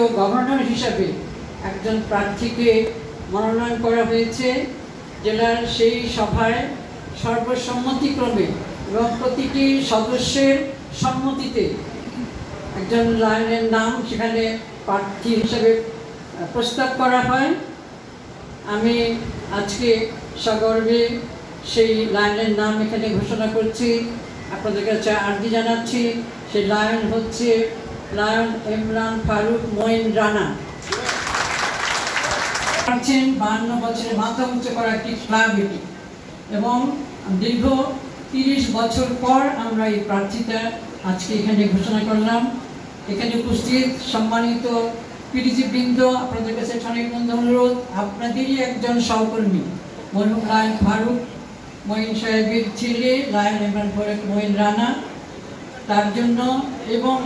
জাতীয় গভর্নর হিসাবে একজন প্রার্থীকে মনোনয়ন করা হয়েছে। জেলার সেই সভায় সর্বসম্মতিক্রমে এবং প্রতিটি সদস্যের সম্মতিতে একজন লায়নের নাম সেখানে প্রার্থী হিসেবে প্রস্তাব করা হয়। আমি আজকে সগর্বে সেই লায়নের নাম এখানে ঘোষণা করছি, আপনাদের কাছে আর্জি জানাচ্ছি। সেই লায়ন হচ্ছে লায়ন ইমরান ফারুক মঈন রানা। 52 বছরের মাথা উঁচু করা একটি ক্লাব এটি, এবং দীর্ঘ 30 বছর পর আমরা এই প্রার্থীতা আজকে এখানে ঘোষণা করলাম। এখানে উপস্থিত সম্মানিত পিডিজি বৃন্দ, আপনাদের কাছে অনেক অনুরোধ, আপনাদেরই একজন সহকর্মী মরহুম লায়ন ফারুক মঈন সাহেবের ছেলে লায়ন ইমরান ফারুক মঈন রানা, তার জন্য এবং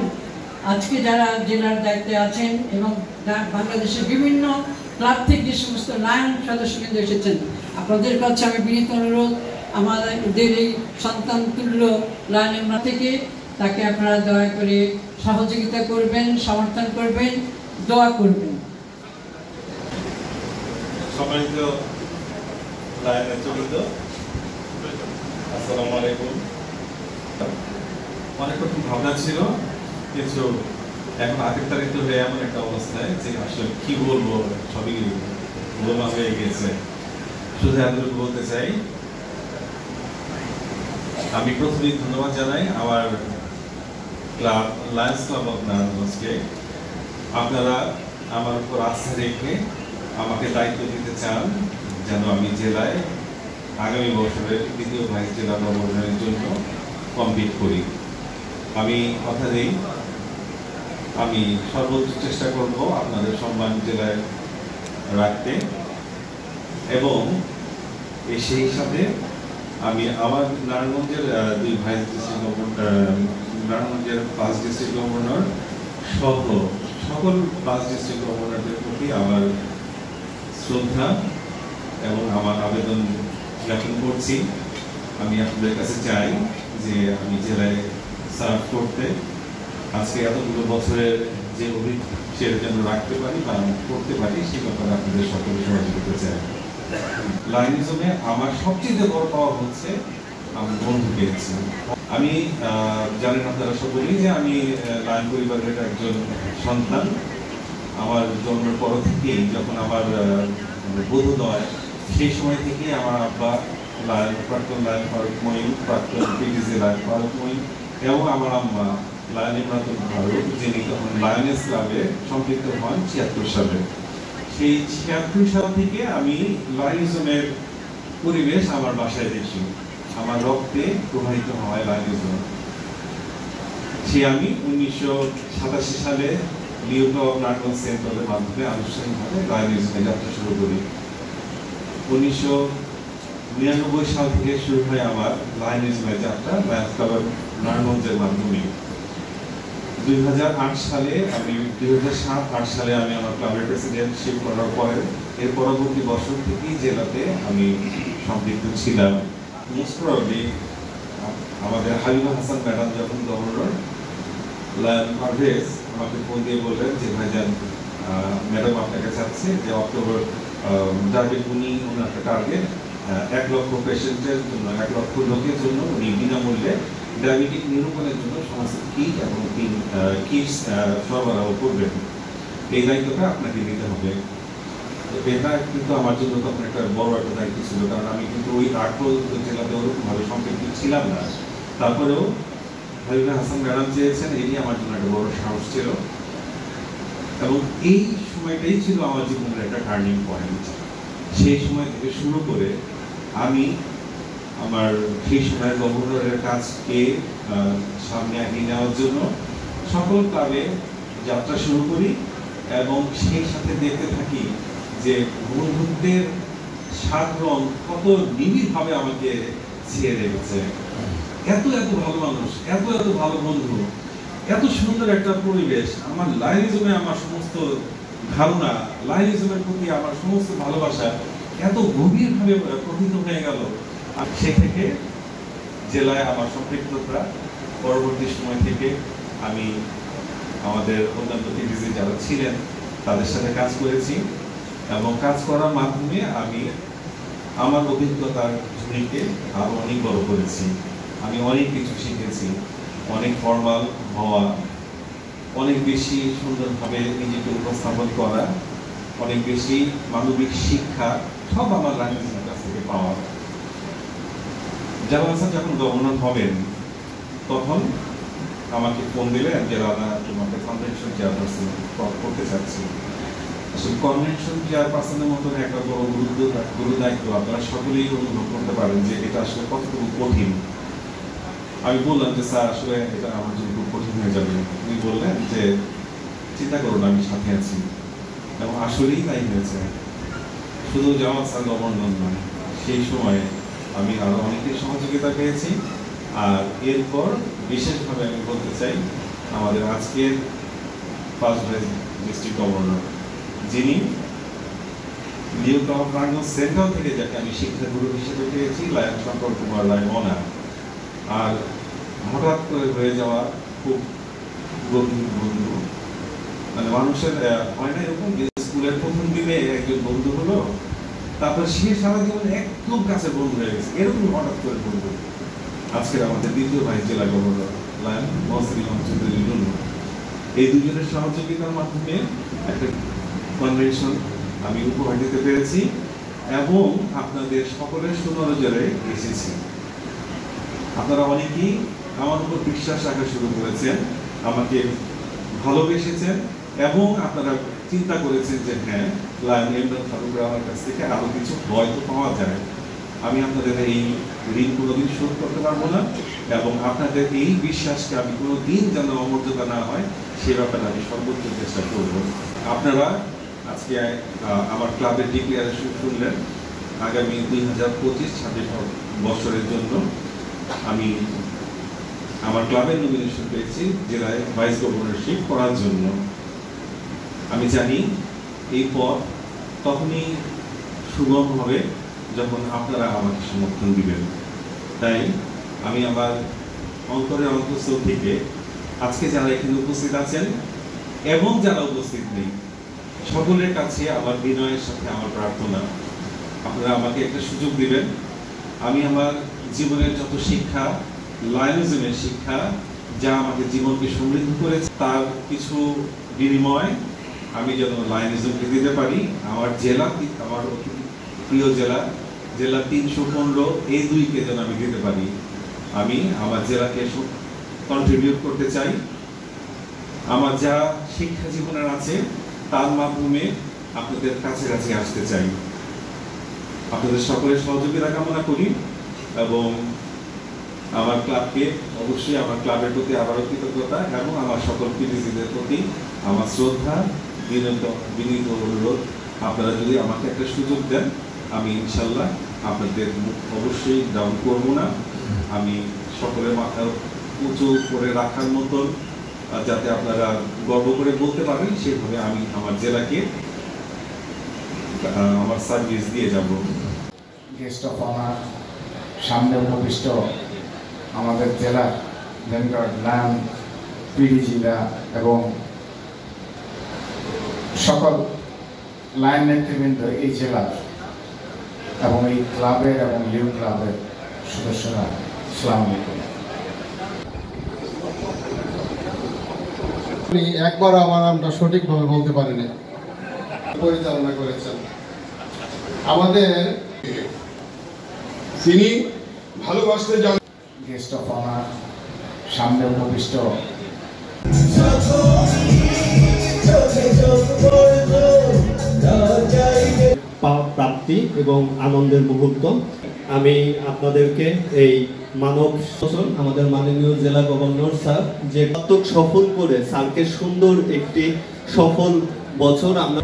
আজকে যারা জেলার দায়িত্বে আছেন এবং বাংলাদেশের বিভিন্ন ক্লাব থেকে যে সমস্ত লায়ন সদস্যবৃন্দ এসেছেন, আপনাদের কাছে আমি বিনীত অনুরোধ, আমাদের এই সন্তান তুল্য লায়ন ইমরান থেকে তাকে আপনারা দয়া করে সহযোগিতা করবেন, সমর্থন করবেন, দোয়া করবেন। সম্মানিত লায়ন নেতৃবৃন্দ, আসসালামু আলাইকুম। অনেক রকম ভাবনা ছিল, কিন্তু এখন আতিফতারিত হয়ে এমন একটা অবস্থায় যে আসলে কি বলবো, সবই গোলমাল হয়ে গেছে। শুধু এতটুকু বলতে চাই, আমি প্রথমেই ধন্যবাদ জানাই আমার ক্লাব লায়ন্স ক্লাব অফ নারায়ণগঞ্জকে। আপনারা আমার উপর আস্থা রেখে আমাকে দায়িত্ব দিতে চান যেন আমি জেলায় আগামী বছরের দ্বিতীয় ভাইস জেলা গভর্নরের জন্য কমপ্লিট করি। আমি কথা দিই, আমি সর্বোচ্চ চেষ্টা করব আপনাদের সম্মান জেলায় রাখতে, এবং সেই সাথে আমি আমার নারায়ণগঞ্জের দুই ভাইস ডিস্ট্রিক্ট গভর্নর, নারায়ণগঞ্জের 5 ডিস্ট্রিক্ট গভর্নর সহ সকল 5 ডিস্ট্রিক্ট গভর্নরদের প্রতি আমার শ্রদ্ধা এবং আমার আবেদন জ্ঞাপন করছি। আমি আপনাদের কাছে চাই যে আমি জেলায় সার্ভ করতে আজকে এতগুলো বছরের যে অভিজ্ঞতা সেটা যেন রাখতে পারি বা করতে পারি, সেই ব্যাপারে আপনাদের সকলে সহযোগিতা চাই। লায়নিজমে আমার সবচেয়ে বড় পাওয়া হচ্ছে আমি বন্ধু পেয়েছি। আমি জানেন আপনারা সকলেই যে আমি লায়ন পরিবারের একজন সন্তান। আমার জন্মের পর থেকেই যখন আমার বোধোদয়, সেই সময় থেকেই আমার আব্বা প্রাক্তন লায়ন ফারুক মঈন, প্রাক্তন পিডিজি লায়ন ফারুক মঈন, এবং আমার আম্মা লায়ন ইমরান ফারুক, যিনি তখন লায়নেস ক্লাবে সম্পৃক্ত হন 76 সালে। সেই 76 সাল থেকে আমি লায়নিজমের পরিবেশ আমার বাসায় দেখি, আমার রক্তে প্রবাহিত হয় লায়নিজম। সে আমি 1987 সালে লিও ক্লাব অফ নারায়ণগঞ্জ সেন্ট্রালের মাধ্যমে আনুষ্ঠানিকভাবে লায়নিজমে যাত্রা শুরু করি। 1999 সাল থেকে শুরু হয় আমার লায়নিজমের যাত্রা লায়ন্স ক্লাব অফ নারায়ণগঞ্জের মাধ্যমে। 2008 সালে আমি 2007-8 সালে আমি আমার ক্লাবের প্রেসিডেন্টশিপ করার পরে এর পরবর্তী বছর থেকেই জেলাতে আমি সম্পৃক্ত ছিলাম। মোস্ট প্রবাবলি আমাদের হাবিবা হাসান ম্যাডাম যখন গভর্নর, লায়ন পারভেজ আমাকে ফোন দিয়ে বললেন যে ভাইজান ম্যাডাম আপনাকে চাচ্ছে যে অক্টোবর টার্গেট, উনি ওনার টার্গেট 1 লক্ষ পেশেন্টের জন্য, 1 লক্ষ লোকের জন্য উনি বিনামূল্যে ডায়াবেটিক নিরূপণের জন্য সমস্ত কিট এবং কিটস সরবরাহ করবেন। এই দায়িত্বটা আপনাকে নিতে হবে। এটা কিন্তু আমার জন্য তখন একটা বড় একটা দায়িত্ব ছিল, কারণ আমি কিন্তু ওই আটটা জেলাতে ওরকমভাবে সম্পৃক্ত ছিলাম না। তারপরেও হাবিবা হাসান ম্যাডাম চেয়েছেন, এটি আমার জন্য একটা বড় সাহস ছিল, এবং এই সময়টাই ছিল আমার জীবনের একটা টার্নিং পয়েন্ট। সেই সময় থেকে শুরু করে আমি আমার সেই সময়ের গভর্নরের কাজকে সামনে এগিয়ে নেওয়ার জন্য সকল ক্লাবে যাত্রা শুরু করি, এবং সেই সাথে দেখতে থাকি যে বন্ধুত্বের সাত রং কত নিবিড়ভাবে আমাকে ছেয়ে রেখেছে। এত এত ভালো মানুষ, এত এত ভালো বন্ধু, এত সুন্দর একটা পরিবেশ। আমার লায়নিজমে আমার সমস্ত ধারণা, লায়নিজমের প্রতি আমার সমস্ত ভালোবাসা এত গভীরভাবে প্রকৃত হয়ে গেল। আর সে থেকে জেলায় আমার সম্পৃক্ততা পরবর্তী সময় থেকে আমি আমাদের অন্যান্য টিভিজি যারা ছিলেন তাদের সাথে কাজ করেছি এবং কাজ করার মাধ্যমে আমি আমার অভিজ্ঞতার ঝুড়িকে আরো অনেক বড় করেছি। আমি অনেক কিছু শিখেছি, অনেক ফর্মাল হওয়া, অনেক বেশি সুন্দরভাবে নিজেকে উপস্থাপন করা, অনেক বেশি মানবিক শিক্ষা, সব আমার রাজনীতির কাছ থেকে পাওয়া। জালাল হাসান যখন গভর্নর হবেন তখন আমাকে ফোন দিলেন যে দাদা তোমাকে কনভেনশন চেয়ারপারসন করতে চাচ্ছি। আসলে কনভেনশন চেয়ারপারসনের মতন একটা বড় গুরু দায়িত্ব আপনারা সকলেই অনুভব করতে পারেন যে এটা আসলে কতটুকু কঠিন। আমি বললাম যে স্যার আসলে এটা আমার জন্য খুব কঠিন হয়ে যাবে। উনি বললেন যে চিন্তা করুন, আমি সাথে আছি। এবং আসলেই তাই হয়েছে। শুধু জামাল স্যার গভর্নর নয়, সেই সময়ে আমি আরো অনেকের সহযোগিতা পেয়েছি। আর এরপর বিশেষভাবে আমি বলতে চাই আমাদের আজকের ফার্স্ট ভাইস ডিস্ট্রিক্ট গভর্নর, যিনি নিউ প্রাঙ্গণ সেন্ট্রাল থেকে যাকে আমি শিক্ষাগুরু হিসেবে পেয়েছি, লায়ন শঙ্কর কুমার রায় মনা। আর হঠাৎ করে হয়ে যাওয়া খুব গভীর বন্ধু, মানে মানুষের হয় না এরকম যে স্কুলের প্রথম দিনে একজন বন্ধু হলো, তারপর সে সারা জীবন একদম কাছে বন্ধু হয়ে গেছে, এরকম হঠাৎ করে বন্ধু। আজকের আমাদের দ্বিতীয় ভাইস জেলা গভর্নর লায়ন মোহাম্মদ চৌধুরী লুলু, এই দুজনের সহযোগিতার মাধ্যমে একটা কনভেনশন আমি উপহার দিতে পেরেছি এবং আপনাদের সকলের সুনজরে এসেছি। আপনারা অনেকেই আমার উপর বিশ্বাস রাখা শুরু করেছেন, আমাকে ভালোবেসেছেন এবং আপনারা চিন্তা করেছেন যে হ্যাঁ, লায়ন এমদাদ ফারুক আমার কাছ থেকে আরো কিছু হয়তো পাওয়া যায়। আমি আপনাদের এই ঋণ কোনোদিন শোধ করতে পারবো না এবং আপনাদের এই বিশ্বাসকে আমি কোনোদিন যেন অমর্যাদা না হয় সে ব্যাপারে আমি সর্বোচ্চ চেষ্টা করব। আপনারা আজকে আমার ক্লাবের ডিক্লারেশন শুনলেন। আগামী 2025-26 বছরের জন্য আমি আমার ক্লাবের নমিনেশন পেয়েছি জেলায় ভাইস গভর্নরশিপ করার জন্য। আমি জানি এই পথ তখনই সুগম হবে যখন আপনারা আমাকে সমর্থন দিবেন। তাই আমি আমার অন্তরের অন্তঃস্থল থেকে আজকে যারা এখানে উপস্থিত আছেন এবং যারা উপস্থিত নেই সকলের কাছে আমার বিনয়ের সাথে আমার প্রার্থনা, আপনারা আমাকে একটা সুযোগ দিবেন। আমি আমার জীবনের যত শিক্ষা, লায়নিজমের শিক্ষা, যা আমাকে জীবনকে সমৃদ্ধ করেছে, তার কিছু বিনিময় আমি যেন লায়নিজমকে দিতে পারি। আমার জেলা, আমার প্রিয় জেলা 315 এই দুইকে যেন আমি দিতে পারি। আমি আমার জেলাকে কন্ট্রিবিউট করতে চাই। আমার যা শিক্ষা জীবনের আছে তার মাধ্যমে আপনাদের কাছে আসতে চাই। আপনাদের সকলের সহযোগিতা কামনা করি এবং আমার ক্লাবকে অবশ্যই, আমার ক্লাবের প্রতি আবারও কৃতজ্ঞতা এবং আমার সকল টিভিজিদের প্রতি আমার শ্রদ্ধা, বিনীত অনুরোধ। আপনারা যদি আমাকে একটা সুযোগ দেন, আমি ইনশাল্লাহ আপনাদের অবশ্যই ডাউন করবো না। আমি সকলের মাথা উঁচু করে রাখার মতন যাতে আপনারা গর্ব করে বলতে পারেন সেভাবে আমি আমার জেলাকে আমার সার্ভিস দিয়ে যাব। গেস্ট অফ অনার, সামনে উপবিষ্ট আমাদের জেলার ভ্যানগার্ড লায়ন পিডিজিরা এবং সকল লায়ন নেতৃবৃন্দ এই জেলার এবং এই ক্লাবের এবং লিউ ক্লাবের সদস্যরা, আসসালামু আলাইকুম। আপনি একবার আমার নামটা সঠিকভাবে বলতে পারেনি, পরিচালনা করেছেন আমাদের, তিনি ভালোবাসতে জানেন। গেস্ট অফ অনার, সামনে উপবিষ্ট প্রাপ্তি এবং আনন্দের মুহূর্ত। আমি আপনাদেরকে এই মানব শাসন আমাদের মাননীয় জেলা গভর্নর স্যার যে কত সফল করে স্যারকে সুন্দর একটি সফল বছর আমরা